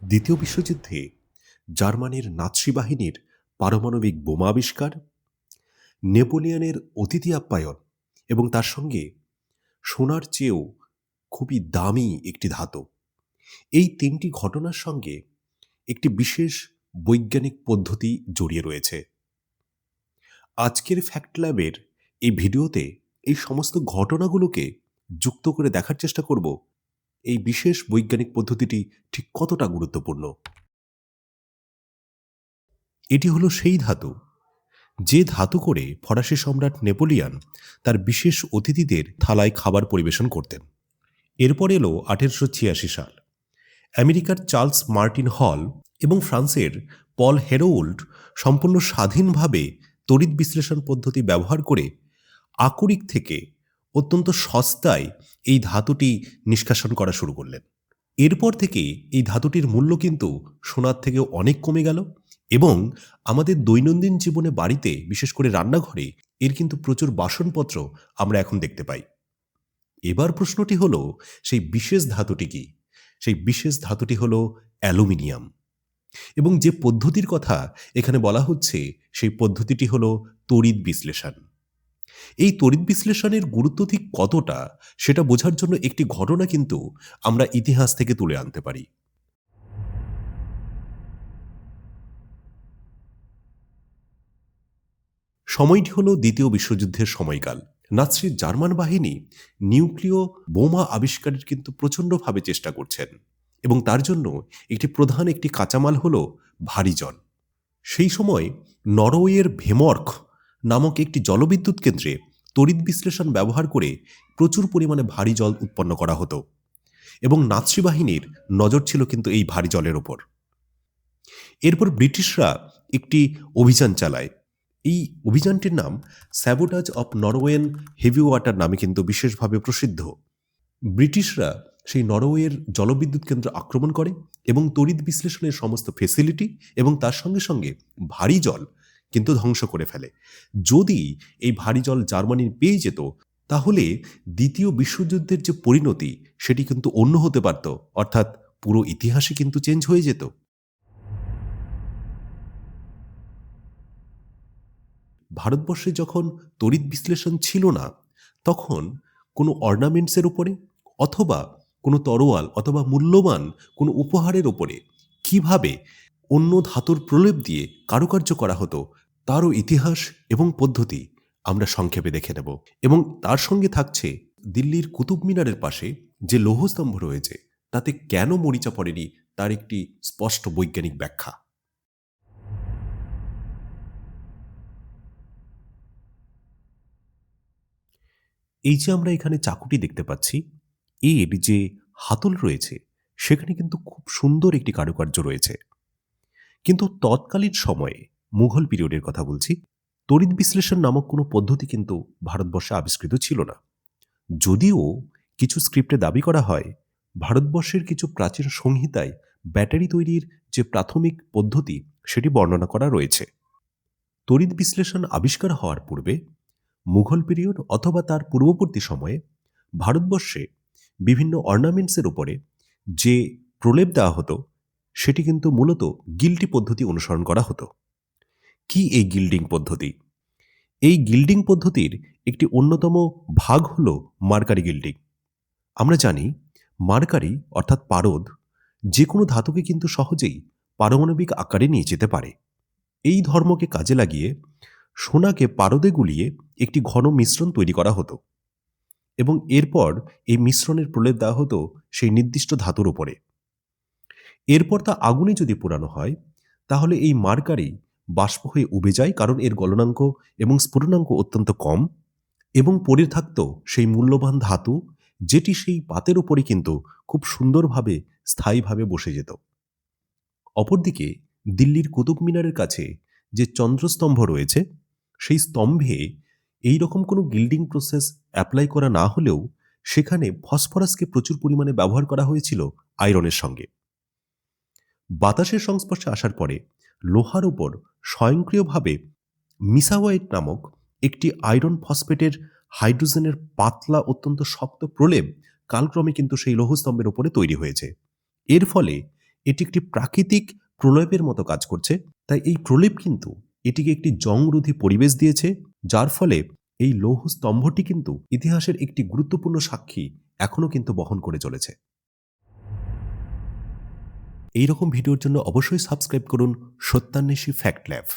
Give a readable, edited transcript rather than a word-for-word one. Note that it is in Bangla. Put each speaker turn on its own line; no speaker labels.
দ্বিতীয় বিশ্বযুদ্ধে জার্মানির নাৎসি বাহিনীর পারমাণবিক বোমা আবিষ্কার, নেপোলিয়নের অতিথি আপ্যায়ন এবং তার সঙ্গে সোনার চেয়েও খুবই দামি একটি ধাতু, এই তিনটি ঘটনার সঙ্গে একটি বিশেষ বৈজ্ঞানিক পদ্ধতি জড়িয়ে রয়েছে। আজকের ফ্যাক্ট ল্যাবের এই ভিডিওতে এই সমস্ত ঘটনাগুলোকে যুক্ত করে দেখার চেষ্টা করব এই বিশেষ বৈজ্ঞানিক পদ্ধতিটি ঠিক কতটা গুরুত্বপূর্ণ। এটি হলো সেই ধাতু যে ধাতু করে ফরাসি সম্রাট নেপোলিয়ন তার বিশেষ অতিথিদের থালায় খাবার পরিবেশন করতেন। এরপর এলো 1886 সাল। আমেরিকার চার্লস মার্টিন হল এবং ফ্রান্সের পল হেরোল্ড সম্পূর্ণ স্বাধীনভাবে তড়িৎ বিশ্লেষণ পদ্ধতি ব্যবহার করে আকরিক থেকে অত্যন্ত সস্তায় এই ধাতুটি নিষ্কাশন করা শুরু করলেন। এরপর থেকে এই ধাতুটির মূল্য কিন্তু সোনার থেকেও অনেক কমে গেল এবং আমাদের দৈনন্দিন জীবনে বাড়িতে, বিশেষ করে রান্নাঘরে, এর কিন্তু প্রচুর বাসনপত্র আমরা এখন দেখতে পাই। এবার প্রশ্নটি হলো, সেই বিশেষ ধাতুটি কি? সেই বিশেষ ধাতুটি হলো অ্যালুমিনিয়াম। এবং যে পদ্ধতির কথা এখানে বলা হচ্ছে সেই পদ্ধতিটি হলো তড়িৎ বিশ্লেষণ। এই তড়িৎ বিশ্লেষণের গুরুত্ব ঠিক কতটা সেটা বোঝার জন্য একটি ঘটনা কিন্তু আমরা ইতিহাস থেকে তুলে আনতে পারি। সময়টি হলো দ্বিতীয় বিশ্বযুদ্ধের সময়কাল। নাৎসি জার্মান বাহিনী নিউক্লিয় বোমা আবিষ্কারের কিন্তু প্রচণ্ডভাবে চেষ্টা করছেন এবং তার জন্য একটি কাঁচামাল হলো ভারী জল। সেই সময় নরওয়ের ভেমর্ক নামক একটি জলবিদ্যুৎ কেন্দ্রে তড়িৎ বিশ্লেষণ ব্যবহার করে প্রচুর পরিমাণে ভারী জল উৎপন্ন করা হতো এবং নাৎসি বাহিনীর নজর ছিল কিন্তু এই ভারী জলের ওপর। এরপর ব্রিটিশরা একটি অভিযান চালায়। এই অভিযানটির নাম স্যাবোটাজ অফ নরওয়েন হেভি ওয়াটার নামে কিন্তু বিশেষভাবে প্রসিদ্ধ। ব্রিটিশরা সেই নরওয়ের জলবিদ্যুৎ কেন্দ্র আক্রমণ করে এবং তড়িৎ বিশ্লেষণের সমস্ত ফেসিলিটি এবং তার সঙ্গে সঙ্গে ভারী জল কিন্তু ধ্বংস করে ফেলে। যদি এই ভারী জল জার্মানি পেয়ে যেত তাহলে দ্বিতীয় বিশ্বযুদ্ধের যে পরিণতি সেটি কিন্তু অন্য হতে পারত, অর্থাৎ পুরো ইতিহাসই কিন্তু চেঞ্জ হয়ে যেত। ভারতবর্ষে যখন তড়িৎ বিশ্লেষণ ছিল না, তখন কোনো অর্নামেন্টসের উপরে অথবা কোনো তরোয়াল অথবা মূল্যবান কোনো উপহারের ওপরে কিভাবে অন্য ধাতুর প্রলেপ দিয়ে কারুকার্য করা হতো তারও ইতিহাস এবং পদ্ধতি আমরা সংক্ষেপে দেখে নেব। এবং তার সঙ্গে থাকছে দিল্লির কুতুব মিনারের পাশে যে লৌহস্তম্ভ রয়েছে তাতে কেন মরিচা পড়েনি তার একটি স্পষ্ট বৈজ্ঞানিক ব্যাখ্যা। এই যে আমরা এখানে চাকুটি দেখতে পাচ্ছি, এর যে হাতল রয়েছে সেখানে কিন্তু খুব সুন্দর একটি কারুকার্য রয়েছে। কিন্তু তৎকালীন সময়ে, মুঘল পিরিয়ডের কথা বলছি, তড়িৎ বিশ্লেষণ নামক কোনো পদ্ধতি কিন্তু ভারতবর্ষে আবিষ্কৃত ছিল না। যদিও কিছু স্ক্রিপ্টে দাবি করা হয় ভারতবর্ষের কিছু প্রাচীন সংহিতায় ব্যাটারি তৈরির যে প্রাথমিক পদ্ধতি সেটি বর্ণনা করা রয়েছে। তড়িৎ বিশ্লেষণ আবিষ্কার হওয়ার পূর্বে, মুঘল পিরিয়ড অথবা তার পূর্ববর্তী সময়ে ভারতবর্ষে বিভিন্ন অর্নামেন্টসের উপরে যে প্রলেপ দেওয়া হতো সেটি কিন্তু মূলত গিল্ডি পদ্ধতি অনুসরণ করা হতো। কি এই গিল্ডিং পদ্ধতি? এই গিল্ডিং পদ্ধতির একটি অন্যতম ভাগ হল মার্কারি গিল্ডিং। আমরা জানি মার্কারি অর্থাৎ পারদ যে কোনো ধাতুকে কিন্তু সহজেই পারমাণবিক আকারে নিয়ে যেতে পারে। এই ধর্মকে কাজে লাগিয়ে সোনাকে পারদে গুলিয়ে একটি ঘন মিশ্রণ তৈরি করা হতো এবং এরপর এই মিশ্রণের প্রলেপ দেওয়া হতো সেই নির্দিষ্ট ধাতুর উপরে। এরপর তা আগুনে যদি পোড়ানো হয় তাহলে এই মার্কারি বাষ্প হয়ে উবে যায়, কারণ এর গলনাঙ্ক এবং স্ফুটনাঙ্ক অত্যন্ত কম, এবং পড়ে থাকত সেই মূল্যবান ধাতু যেটি সেই পাতের উপরে কিন্তু খুব সুন্দরভাবে স্থায়ীভাবে বসে যেত। অপরদিকে দিল্লির কুতুব মিনারের কাছে যে চন্দ্রস্তম্ভ রয়েছে সেই স্তম্ভে এই রকম কোনো গিল্ডিং প্রসেস অ্যাপ্লাই করা না হলেও সেখানে ফসফরাসকে প্রচুর পরিমাণে ব্যবহার করা হয়েছিল আয়রনের সঙ্গে। বাতাসের সংস্পর্শে আসার পরে লোহার উপর স্বয়ংক্রিয়ভাবে মিসাওয়াইট নামক একটি আয়রন ফসফেটের হাইড্রোজেনের পাতলা অত্যন্ত শক্ত প্রলেপ কালক্রমে কিন্তু সেই লৌহস্তম্ভের উপরে তৈরি হয়েছে। এর ফলে এটি একটি প্রাকৃতিক প্রলেপের মতো কাজ করছে। তাই এই প্রলেপ কিন্তু এটিকে একটি জংরোধী পরিবেশ দিয়েছে, যার ফলে এই লৌহ স্তম্ভটি কিন্তু ইতিহাসের একটি গুরুত্বপূর্ণ সাক্ষী এখনো কিন্তু বহন করে চলেছে। এই রকম ভিডিওর জন্য অবশ্যই সাবস্ক্রাইব করুন সত্যান্বেষী ফ্যাক্ট ল্যাব।